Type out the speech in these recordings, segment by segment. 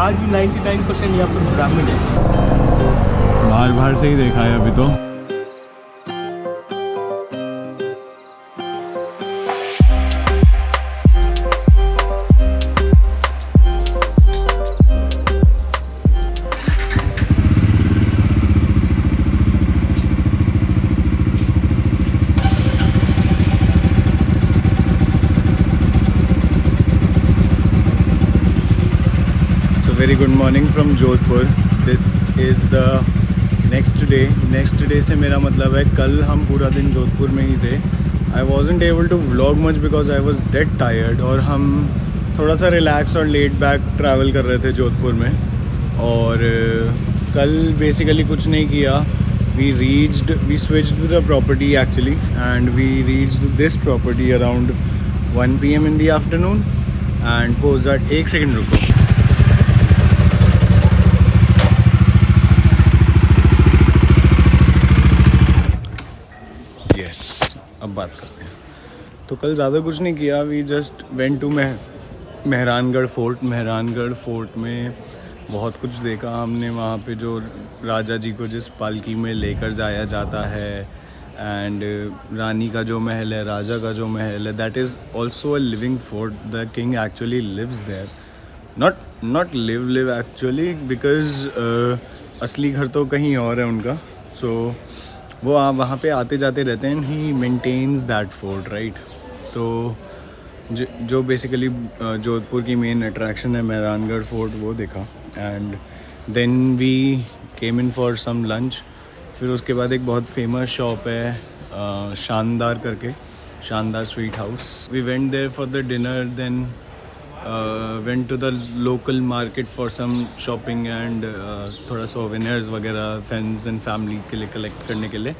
आज भी 99% यहाँ पर ब्राह्मण है। बाहर बाहर से ही देखा है अभी तो। Very good morning from Jodhpur. This is the next day से मेरा मतलब है कल हम पूरा दिन जोधपुर में ही थे। I wasn't able to vlog much because I was dead tired, और हम थोड़ा सा रिलैक्स और लेट बैक ट्रैवल कर रहे थे जोधपुर में। और कल बेसिकली कुछ नहीं किया। We switched the property actually, and we reached this property around 1 PM in the afternoon. And post that, एक सेकेंड रुको। अब बात करते हैं। तो कल ज़्यादा कुछ नहीं किया। We just went to Mehrangarh fort में बहुत कुछ देखा हमने। वहाँ पे जो राजा जी को जिस पालकी में लेकर जाया जाता है, एंड रानी का जो महल है, राजा का जो महल है, that is also a living fort. The king actually lives there, not live actually, because असली घर तो कहीं और है उनका। सो वो वहाँ पे आते जाते रहते हैं। He maintains that fort, right. तो जो बेसिकली जोधपुर की मेन अट्रैक्शन है मेहरानगढ़ फोर्ट, वो देखा। And then we came in for some lunch. फिर उसके बाद एक बहुत फेमस शॉप है शानदार करके, शानदार sweet house. We went there for the dinner, then went to the local market for some shopping and थोड़ा सोवेनियर्स वगैरह फ्रेंड्स एंड फैमिली के लिए कलेक्ट करने के लिए।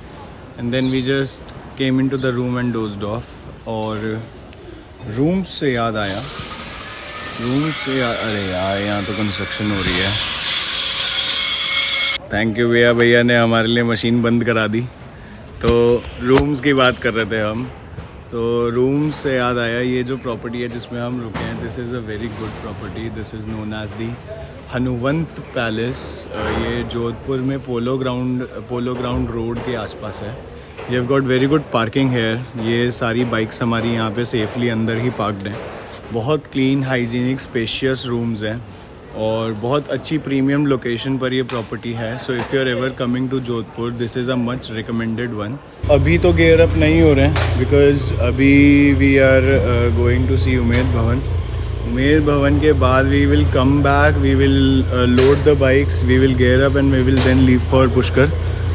And then we just came in to the room and dozed off. और room से याद आया, अरे यार यहाँ तो कंस्ट्रक्शन हो रही है। थैंक यू भैया ने हमारे लिए मशीन बंद करा दी। तो रूम्स की बात कर रहे थे हम। तो रूम से याद आया, ये जो प्रॉपर्टी है जिसमें हम रुके हैं, this is a very good property. This is known as the Hanuvant palace. ये जोधपुर में पोलो ग्राउंड रोड के आसपास है। ये have got very good parking here. ये सारी बाइक्स हमारी यहाँ पे सेफली अंदर ही पार्कड हैं। बहुत क्लीन, हाइजीनिक, स्पेशियस रूम्स हैं, और बहुत अच्छी प्रीमियम लोकेशन पर ये प्रॉपर्टी है। So if you are ever coming to Jodhpur, this is a much recommended one. अभी तो गेयर अप नहीं हो रहे हैं बिकॉज अभी we are going to see Umaid Bhawan के बाद we will come back, we will load the bikes, we will gear up and we will then leave for Pushkar.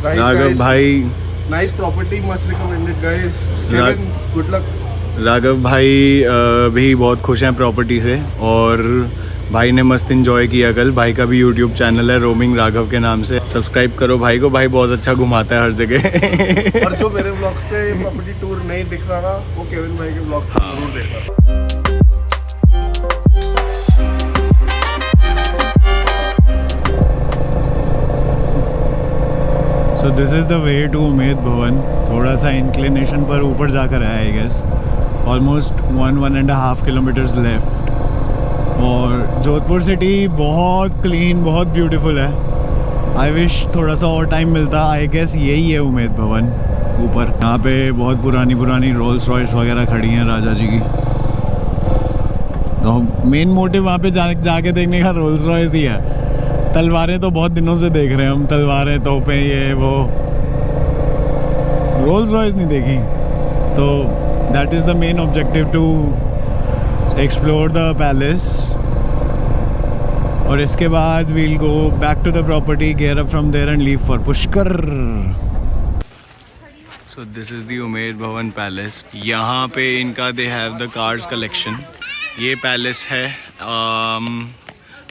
Raghav भाई, nice property, much recommended guys, good luck. Raghav भाई भी बहुत खुश हैं property से, और भाई ने मस्त इन्जॉय किया कल। भाई का भी यूट्यूब चैनल है रोमिंग राघव के नाम से, सब्सक्राइब करो भाई को। भाई बहुत अच्छा घुमाता है हर जगह। और जो मेरे ब्लॉग्स पे प्रॉपर्टी टूर नहीं दिख रहा ना, वो केविन भाई के ब्लॉग्स पे जरूर देखना। So this is the way to Umaid Bhawan. थोड़ा सा इंक्लिनेशन पर ऊपर जाकर है I guess. Almost 1.5 kilometres left. और जोधपुर सिटी बहुत क्लीन, बहुत ब्यूटीफुल है। आई विश थोड़ा सा और टाइम मिलता। आई गेस यही है उमेद भवन ऊपर। यहाँ पे बहुत पुरानी रोल्स रॉयस वगैरह खड़ी हैं राजा जी की। तो मेन मोटिव वहाँ पे जाके देखने का रोल्स रॉयस ही है। तलवारें तो बहुत दिनों से देख रहे हैं हम, तलवारें, तोपें, ये वो। रोल्स रॉयस नहीं देखी। तो that is the main objective, to explore the palace. और इसके बाद we'll go back to the property, gear up from there and leave for Pushkar. So this is the Umaid Bhawan palace. यहाँ पे इनका they have the cars collection. ये palace है।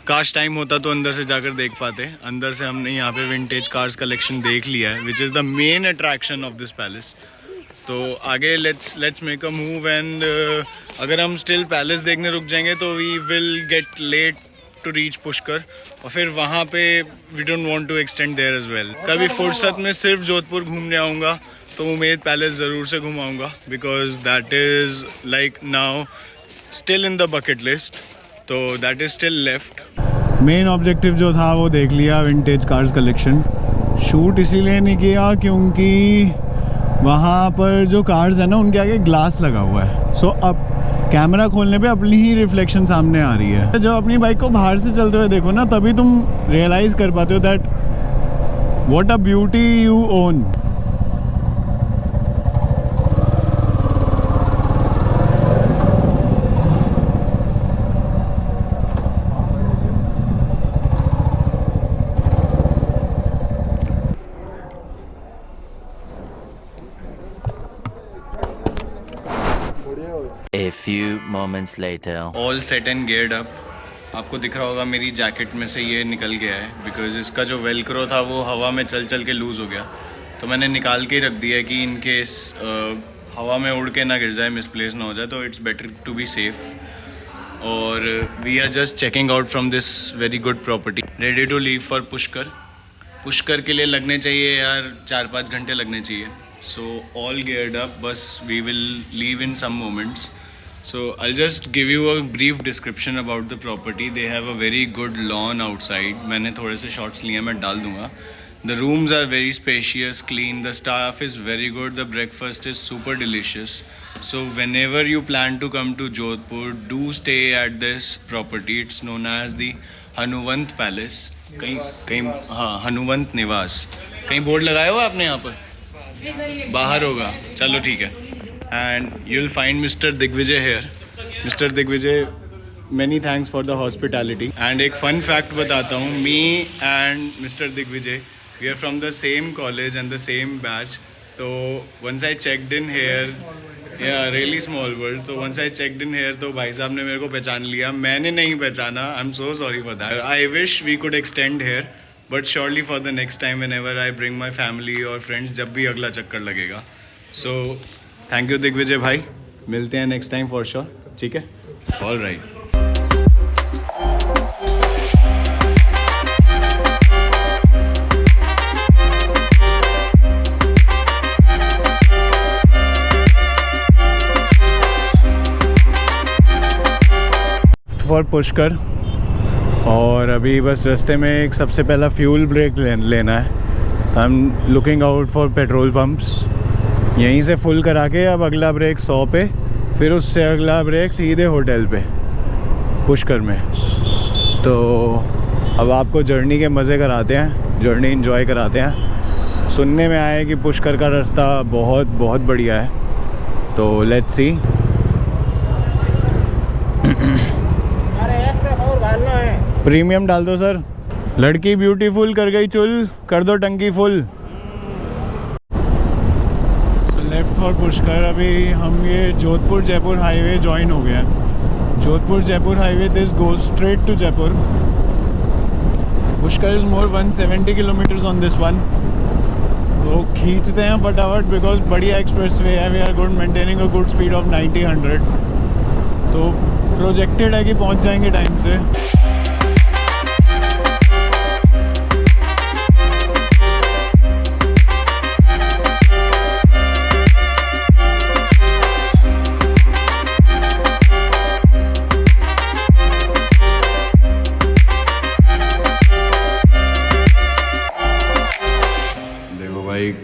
काश time होता तो अंदर से जाकर देख पाते। अंदर से हमने यहाँ पे विंटेज कार्स कलेक्शन देख लिया है, which is the main attraction of this palace. तो आगे let's make a move. And अगर हम स्टिल पैलेस देखने रुक जाएंगे तो we will get late to reach Pushkar, और फिर वहाँ पे we don't want to extend there as well. कभी फुर्सत में सिर्फ जोधपुर घूमने आऊँगा तो उमेद पैलेस ज़रूर से घुमाऊँगा, because that is like now still in the bucket list. तो that is still left. Main objective जो था वो देख लिया, विंटेज कार्स कलेक्शन। शूट इसीलिए नहीं किया क्योंकि वहाँ पर जो कार्स है ना उनके आगे ग्लास लगा हुआ है। सो अब कैमरा खोलने पे अपनी ही रिफ्लेक्शन सामने आ रही है। जब अपनी बाइक को बाहर से चलते हुए देखो ना, तभी तुम रियलाइज़ कर पाते हो that what a beauty you own. A few moments later. All set and geared up. आपको दिख रहा होगा मेरी जैकेट में से ये निकल गया है बिकॉज इसका जो वेलक्रो था वो हवा में चल चल के लूज़ हो गया, तो मैंने निकाल के रख दिया है कि इन केस हवा में उड़ के ना गिर जाए, मिसप्लेस ना हो जाए, तो it's better to be safe. और we are just checking out from this very good property, ready to leave for Pushkar. Pushkar के लिए लगने चाहिए यार 4-5 घंटे लगने चाहिए। सो ऑल गियर्ड अप, बस we will leave in some moments. So I'll just give you a brief description about the property. They have a very good lawn outside. मैंने थोड़े से shots लिए, मैं डाल दूँगा. The rooms are very spacious, clean. The staff is very good. The breakfast is super delicious. So whenever you plan to come to Jodhpur, do stay at this property. It's known as the Hanuvant Palace. कहीं हाँ, हनुवंत निवास। कहीं board लगाया हुआ आपने यहाँ पर? बाहर होगा, चलो ठीक है। And you'll find Mr. Digvijay here. Mr. Digvijay, many thanks for the hospitality. And एक fun fact बताता हूँ, me and Mr. Digvijay, we are from the same college and the same batch. So once I checked in here, yeah, really small world. So once I checked in here, तो भाई साहब ने मेरे को पहचान लिया, मैंने नहीं पहचाना. I'm so sorry for that. I wish we could extend here, but surely for the next time whenever I bring my family or friends, जब भी अगला चक्कर लगेगा. So थैंक यू दिग्विजय भाई, मिलते हैं नेक्स्ट टाइम फॉर श्योर, ठीक है? All right. फॉर पुष्कर, और अभी बस रास्ते में एक सबसे पहला फ्यूल ब्रेक लेना है। I am looking out for petrol pumps. यहीं से फुल करा के अब अगला ब्रेक 100 पे, फिर उससे अगला ब्रेक सीधे होटल पे पुष्कर में। तो अब आपको जर्नी के मज़े कराते हैं, जर्नी एंजॉय कराते हैं। सुनने में आया है कि पुष्कर का रास्ता बहुत बहुत बढ़िया है, तो लेट्स सी। प्रीमियम डाल दो सर। लड़की ब्यूटीफुल कर गई चुल, कर दो टंकी फुल। Left for Pushkar. अभी हम ये जोधपुर जयपुर हाईवे ज्वाइन हो गया है। Jodhpur Jaipur highway this goes straight to Jaipur. Pushkar is more 170 kilometres on this one. तो खींचते हैं फटाफट बिकॉज बढ़िया एक्सप्रेस वे है। We are good maintaining a good speed of 90-100। तो प्रोजेक्टेड है कि पहुंच जाएंगे टाइम से।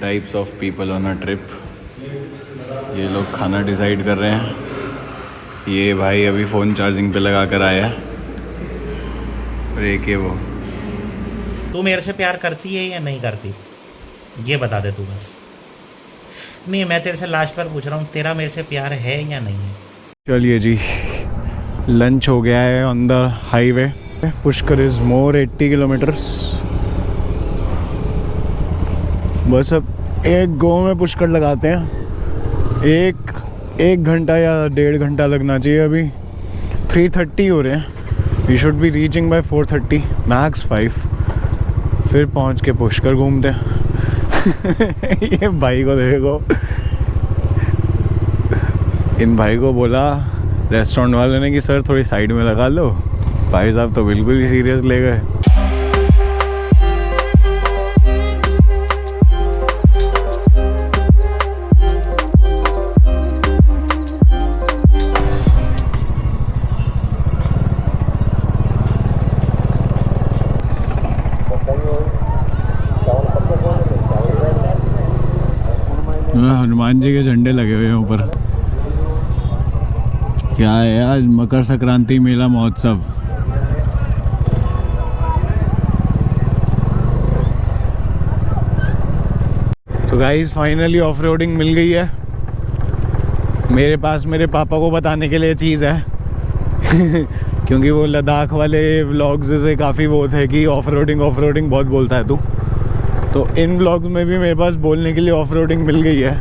Types of people on a trip. ये लोग खाना डिसाइड कर रहे हैं। ये भाई अभी फ़ोन चार्जिंग पे लगा कर आया है। और एक है वो। तू मेरे से प्यार करती है या नहीं करती, ये बता दे तू बस। नहीं, मैं तेरे से लास्ट बार पूछ रहा हूँ, तेरा मेरे से प्यार है या नहीं है? चलिए जी, लंच हो गया है on the highway. Pushkar is more 80 kilometres. बस अब एक गो में पुष्कर लगाते हैं। एक घंटा या 1.5 घंटा लगना चाहिए। अभी 3:30 हो रहे हैं। We should be reaching by 4:30 max 5। फिर पहुंच के पुष्कर घूमते हैं। ये भाई को देखो, इन भाई को बोला रेस्टोरेंट वाले ने कि सर थोड़ी साइड में लगा लो। भाई साहब तो बिल्कुल ही सीरियस ले गए। हनुमान जी के झंडे लगे हुए हैं ऊपर। क्या है आज? मकर संक्रांति मेला महोत्सव। तो गाइस फाइनली ऑफ रोडिंग मिल गई है। मेरे पास मेरे पापा को बताने के लिए चीज़ है क्योंकि वो लद्दाख वाले व्लॉग्स से काफ़ी वो थे कि ऑफ रोडिंग बहुत बोलता है तू। तो इन व्लॉग्स में भी मेरे पास बोलने के लिए ऑफ रोडिंग मिल गई है।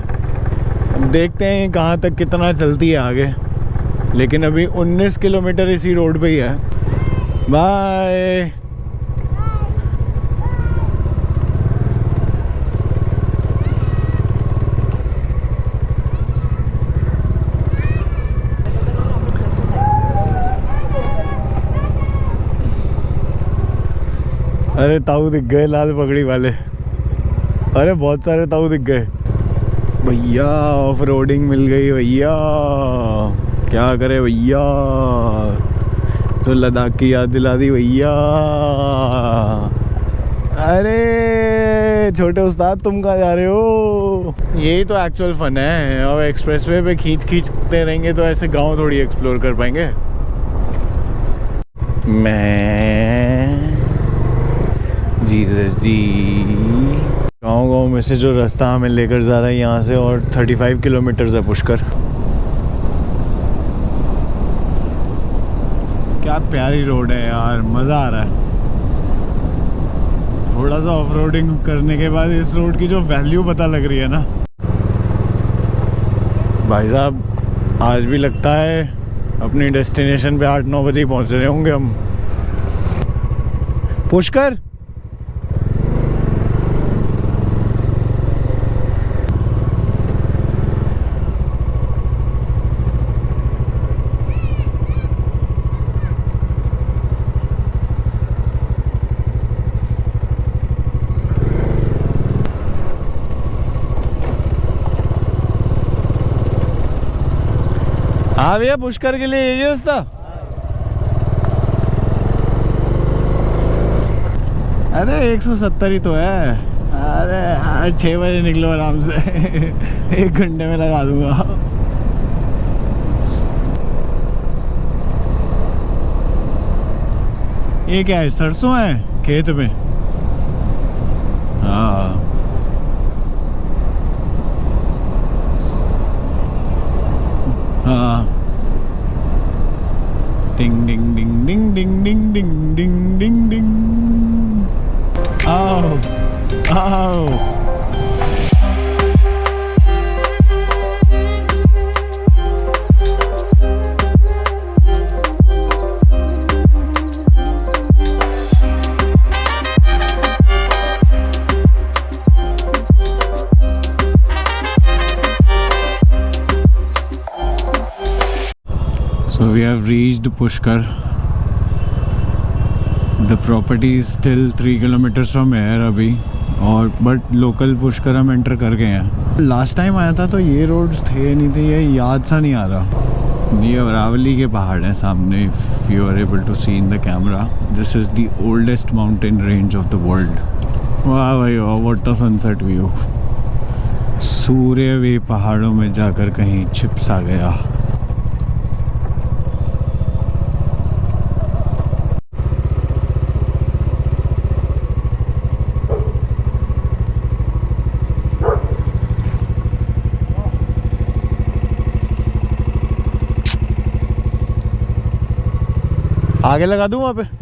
अब देखते हैं कहाँ तक कितना चलती है आगे, लेकिन अभी 19 किलोमीटर इसी रोड पे ही है। बाय। अरे ताऊ दिख गए लाल पगड़ी वाले। अरे बहुत सारे ताऊ दिख गए भैया। ऑफ रोडिंग मिल गई भैया, क्या करे भैया। तो लद्दाख की याद दिला दी भैया। अरे छोटे उस्ताद तुम कहाँ जा रहे हो? यही तो एक्चुअल फन है। अब एक्सप्रेसवे पे खींचते रहेंगे तो ऐसे गांव थोड़ी एक्सप्लोर कर पाएंगे। मैं जीसस जी गाँव में से जो रास्ता हमें लेकर जा रहा है यहाँ से, और 35 किलोमीटर है पुष्कर। क्या प्यारी रोड है यार, मज़ा आ रहा है। थोड़ा सा ऑफ रोडिंग करने के बाद इस रोड की जो वैल्यू पता लग रही है ना भाई साहब, आज भी लगता है अपनी डेस्टिनेशन पे 8-9 बजे ही पहुँच रहे होंगे हम। पुष्कर हाँ भैया, पुष्कर के लिए यही रास्ता। अरे 170 ही तो है। अरे यार 6 बजे निकलो आराम से 1 घंटे में लगा दूंगा। ये क्या है? सरसों है खेत में। हाँ हाँ। डिंग डिंग डिंग डिंग डिंग डिंग डिंग डिंग डिंग डिंग। आओ आओ। So we have reached Pushkar. The property is still 3 kilometers from here अभी, और बट लोकल पुष्कर हम एंटर कर गए हैं। लास्ट टाइम आया था तो ये रोड्स थे नहीं थे, ये याद सा नहीं आ रहा। ये अरावली के पहाड़ हैं सामने, if you are able to see in the camera. This is the oldest mountain range of the world. वाह भाई वाह, व्हाट अ सनसेट व्यू। सूर्य भी पहाड़ों में जाकर कहीं छिप सा गया। आगे लगा दूँ वहाँ पे।